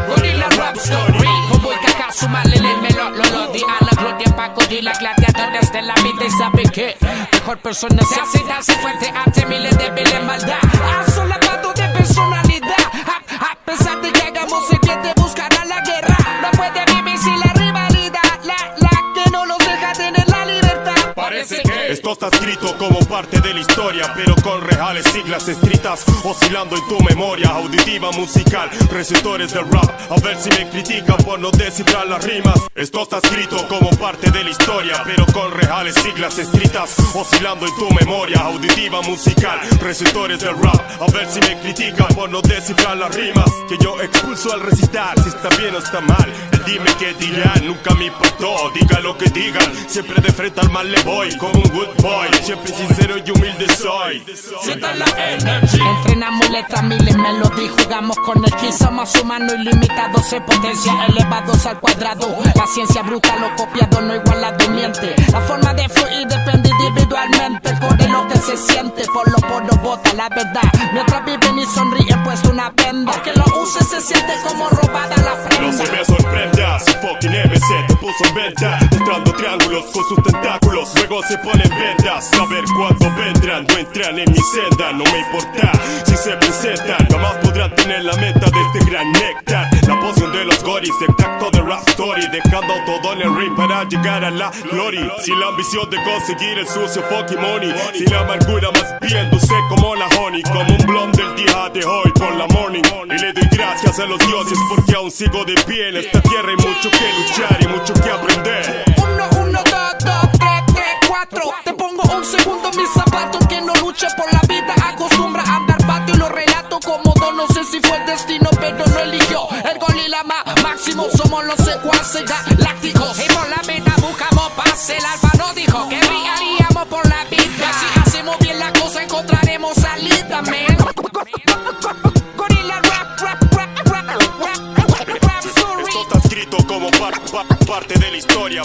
Gorilla Rap Story. Como el caca sumarle el lo di a la gloria Paco y la gladiadores de la vida y sabe que mejor persona se hace darse fuerte ante miles de débiles maldad. Asolapado de personalidad, a pesar de que hagamos el bien de buscar a la guerra. No puede vivir sin la rivalidad, la que no los deja tener la libertad. Parece que esto está escrito como parte de la historia, pero con reales siglas escritas oscilando en tu memoria auditiva musical. Recitores del rap, a ver si me critican por no descifrar las rimas. Esto está escrito como parte de la historia, pero con reales siglas escritas oscilando en tu memoria auditiva musical. Recitores del rap, a ver si me critican por no descifrar las rimas que yo expulso al recitar. Si está bien o está mal, dime qué dirán, nunca me importó, diga lo que digan. Siempre de frente al mal le voy, como un good boy, siempre sincero y humilde soy. Sientan la energy. Entrenamos letras, miles melodías, jugamos con el ki. Somos humanos ilimitados en potencia, elevados al cuadrado. La ciencia brutal o copiado, no igualado, miente. La forma de fluir depende individualmente. Por lo que se siente, por lo bota la verdad. Mientras viven y sonríen, pues una venda. Aunque lo uses se siente como robada la prenda. No se me sorprenda, si fucking MC te puso en venta, mostrando triángulos con sus tentáculos. Luego se ponen vendas, saber cuándo vendrán. No entran en mi senda, no me importa si se presentan. Jamás podrán tener la meta de este gran néctar. La poción de los goris, extracto de rap story, dejando todo en el ring para llegar a la glory. Sin la ambición de conseguir el sucio fucking money, sin la amargura más bien dulce como la honey. Como un blond del día de hoy por la morning. Y le doy gracias a los dioses porque aún sigo de pie en esta tierra. Hay mucho que luchar y mucho que aprender. 1, 2, 3, 4. Te pongo un segundo mis zapatos. Que no lucha por la vida, acostumbra a andar pato. Y lo relato como don, no sé si fue el destino, pero no eligió el gorila máximo. Somos los secuaces galácticos y por la vida buscamos paz. El alfa no dijo que brillaríamos por la vida. Si hacemos bien la cosa encontraremos salida, man. Gorilla rap Esto está escrito como parte de la historia.